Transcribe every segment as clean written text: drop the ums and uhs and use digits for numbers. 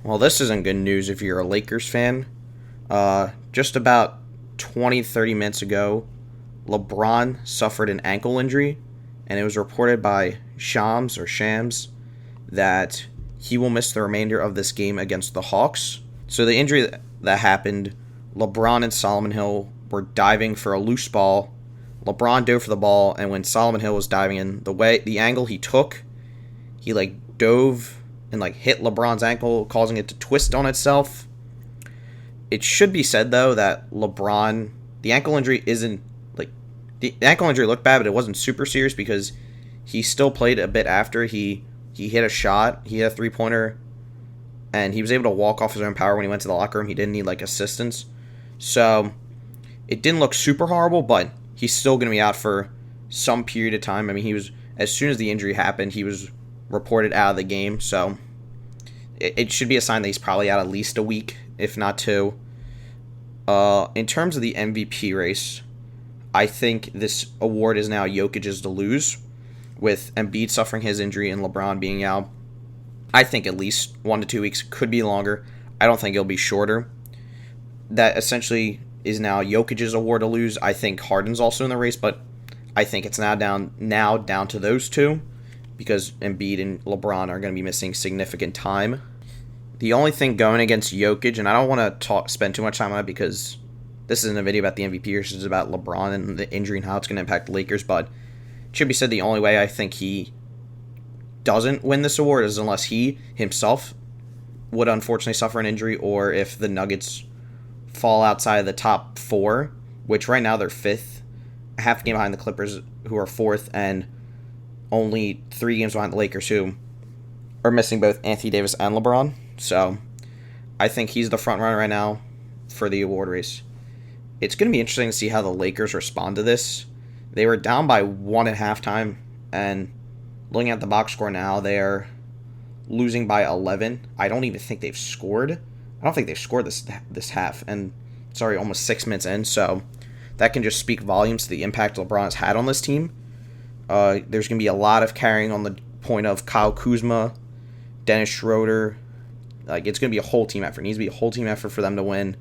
Well, this isn't good news if you're a Lakers fan. Just about 20, 30 minutes ago, LeBron suffered an ankle injury, and it was reported by Shams that he will miss the remainder of this game against the Hawks. So the injury that happened, LeBron and Solomon Hill were diving for a loose ball. LeBron dove for the ball, and when Solomon Hill was diving in, the angle he took, he dove and hit LeBron's ankle, causing it to twist on itself. It should be said though that the ankle injury isn't the ankle injury looked bad, but it wasn't super serious because he still played a bit after he hit a shot, he hit a 3-pointer, and he was able to walk off his own power when he went to the locker room. He didn't need assistance, so it didn't look super horrible, but he's still going to be out for some period of time. I mean, as soon as the injury happened, he was reported out of the game, so it should be a sign that he's probably out at least a week, if not two. In terms of the MVP race, I think this award is now Jokic's to lose, with Embiid suffering his injury and LeBron being out. I think at least 1 to 2 weeks, could be longer. I don't think it'll be shorter. That essentially is now Jokic's award to lose. I think Harden's also in the race, but I think it's now down to those two, because Embiid and LeBron are going to be missing significant time. The only thing going against Jokic, and I don't want to spend too much time on it because this isn't a video about the MVP, this is about LeBron and the injury and how it's going to impact the Lakers, but it should be said the only way I think he doesn't win this award is unless he himself would unfortunately suffer an injury, or if the Nuggets fall outside of the top 4, which right now they're 5th, half a game behind the Clippers, who are 4th, and only 3 games behind the Lakers, who are missing both Anthony Davis and LeBron. So I think he's the front runner right now for the award race. It's going to be interesting to see how the Lakers respond to this. They were down by 1 at halftime, and looking at the box score now, they are losing by 11. I don't even think they've scored. I don't think they've scored this half, and almost 6 minutes in, so that can just speak volumes to the impact LeBron has had on this team. There's going to be a lot of carrying on the point of Kyle Kuzma, Dennis Schroeder. It's going to be a whole team effort. It needs to be a whole team effort for them to win.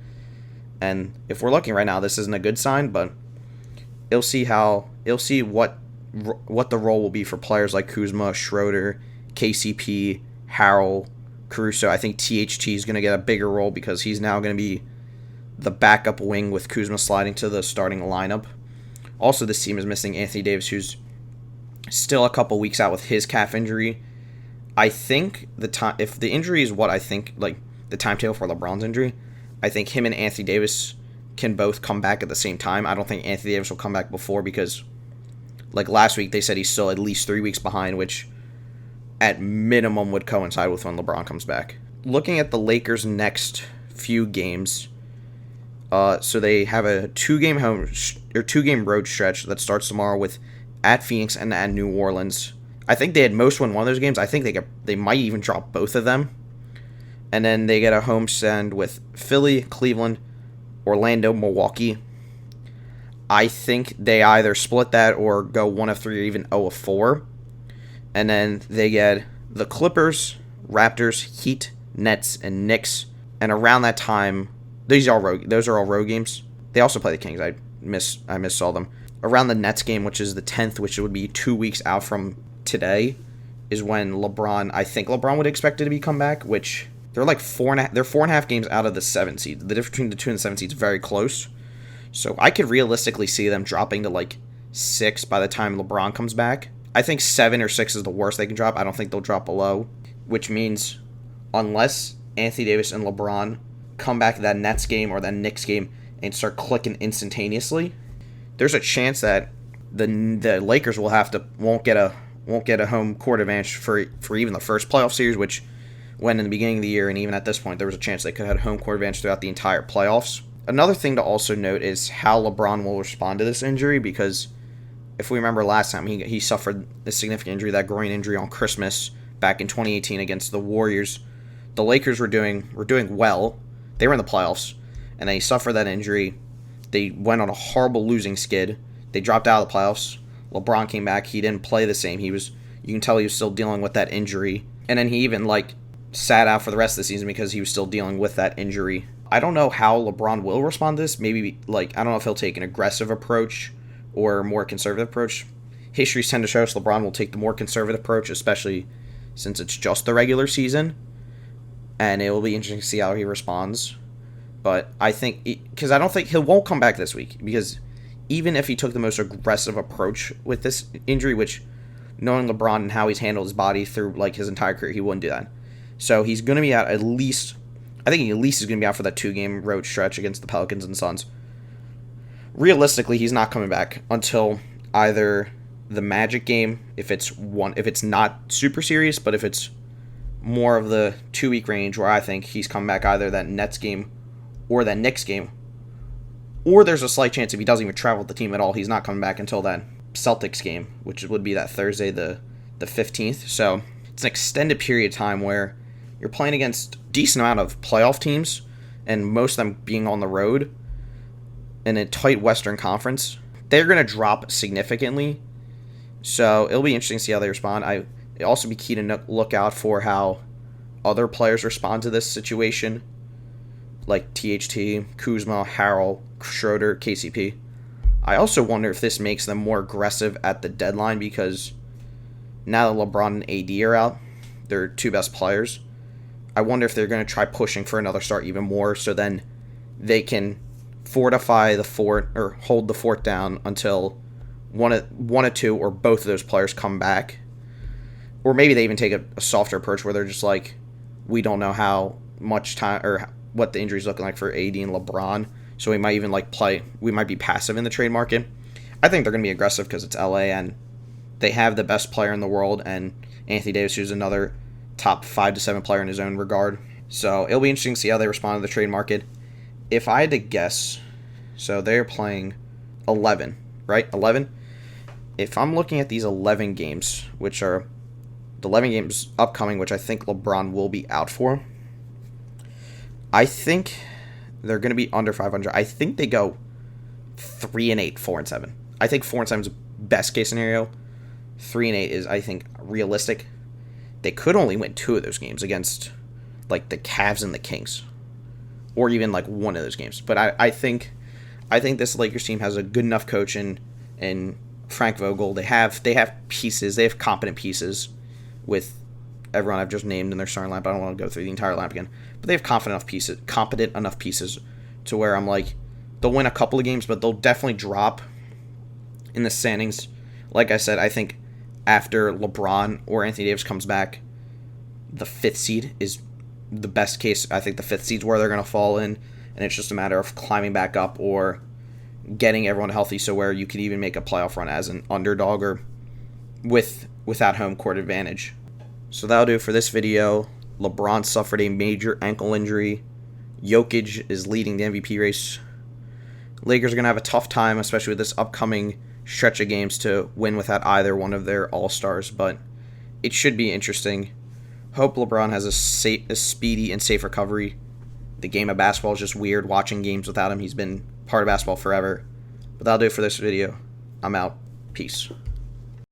And if we're looking right now, this isn't a good sign, but you'll see what the role will be for players like Kuzma, Schroeder, KCP, Harrell, Caruso. I think THT is going to get a bigger role because he's now going to be the backup wing with Kuzma sliding to the starting lineup. Also, this team is missing Anthony Davis, who's still a couple weeks out with his calf injury. I think if the injury is what I think, the timetable for LeBron's injury, I think him and Anthony Davis can both come back at the same time. I don't think Anthony Davis will come back before because, last week, they said he's still at least 3 weeks behind, which at minimum would coincide with when LeBron comes back. Looking at the Lakers' next few games, so they have a 2-game road stretch that starts tomorrow with at Phoenix and at New Orleans. I think they had most win one of those games. I think they might even drop both of them. And then they get a homestand with Philly, Cleveland, Orlando, Milwaukee. I think they either split that or go 1 of 3 or even 0 of 4. And then they get the Clippers, Raptors, Heat, Nets, and Knicks. And around that time, those are all road games. They also play the Kings. I missaw them. Around the Nets game, which is the 10th, which would be 2 weeks out from today, is when I think LeBron would expect it to come back, which they're 4.5 games out of the 7 seed. The difference between the 2 and the 7 seeds is very close. So I could realistically see them dropping to 6 by the time LeBron comes back. I think 7 or 6 is the worst they can drop. I don't think they'll drop below, which means unless Anthony Davis and LeBron come back to that Nets game or that Knicks game and start clicking instantaneously, there's a chance that the Lakers won't get a home court advantage for even the first playoff series, which when in the beginning of the year and even at this point there was a chance they could have had a home court advantage throughout the entire playoffs. Another thing to also note is how LeBron will respond to this injury, because if we remember last time, he suffered a significant injury, that groin injury on Christmas back in 2018 against the Warriors. The Lakers were doing well. They were in the playoffs, and then he suffered that injury. They went on a horrible losing skid. They dropped out of the playoffs. LeBron came back. He didn't play the same. You can tell he was still dealing with that injury. And then he even sat out for the rest of the season because he was still dealing with that injury. I don't know how LeBron will respond to this. Maybe, I don't know if he'll take an aggressive approach or a more conservative approach. History tend to show us LeBron will take the more conservative approach, especially since it's just the regular season. And it will be interesting to see how he responds. But I think, because I don't think he won't come back this week, because even if he took the most aggressive approach with this injury, which knowing LeBron and how he's handled his body through his entire career, he wouldn't do that. So he's going to be out at least, I think he at least is going to be out for that 2-game road stretch against the Pelicans and Suns. Realistically, he's not coming back until either the Magic game, if it's not super serious, but if it's more of the 2-week range, where I think he's coming back either that Nets game or that Knicks game, or there's a slight chance if he doesn't even travel with the team at all, he's not coming back until that Celtics game, which would be that Thursday, the 15th. So it's an extended period of time where you're playing against a decent amount of playoff teams, and most of them being on the road in a tight Western Conference. They're going to drop significantly, so it'll be interesting to see how they respond. It'll also be key to look out for how other players respond to this situation, like THT, Kuzma, Harrell, Schroeder, KCP. I also wonder if this makes them more aggressive at the deadline, because now that LeBron and AD are out, their 2 best players, I wonder if they're going to try pushing for another start even more, so then they can fortify the fort or hold the fort down until one of 2 or both of those players come back. Or maybe they even take a softer approach where they're just like, we don't know how much time or what the injury's looking like for AD and LeBron, so we might even we might be passive in the trade market. I think they're going to be aggressive because it's LA and they have the best player in the world, and Anthony Davis, who's another top 5 to 7 player in his own regard. So it'll be interesting to see how they respond to the trade market. If I had to guess, so they're playing 11, right? 11? If I'm looking at these 11 games, which are the 11 games upcoming, which I think LeBron will be out for, I think they're going to be under 500. I think they go 3-8, 4-7. I think 4-7 is best case scenario. 3-8 is, I think, realistic. They could only win 2 of those games against the Cavs and the Kings, or even one of those games. But I think this Lakers team has a good enough coach in Frank Vogel. They have pieces. They have competent pieces with everyone I've just named in their starting lineup. I don't want to go through the entire lineup again, but they have competent enough pieces to where I'm they'll win a couple of games, but they'll definitely drop in the standings. Like I said, I think after LeBron or Anthony Davis comes back, the 5th seed is the best case. I think the 5th seed's where they're going to fall in, and it's just a matter of climbing back up or getting everyone healthy, so where you could even make a playoff run as an underdog or without home court advantage. So that'll do it for this video. LeBron suffered a major ankle injury. Jokic is leading the MVP race. Lakers are going to have a tough time, especially with this upcoming stretch of games, to win without either one of their all-stars, but it should be interesting. Hope LeBron has a speedy and safe recovery. The game of basketball is just weird watching games without him. He's been part of basketball forever. But that'll do it for this video. I'm out. Peace.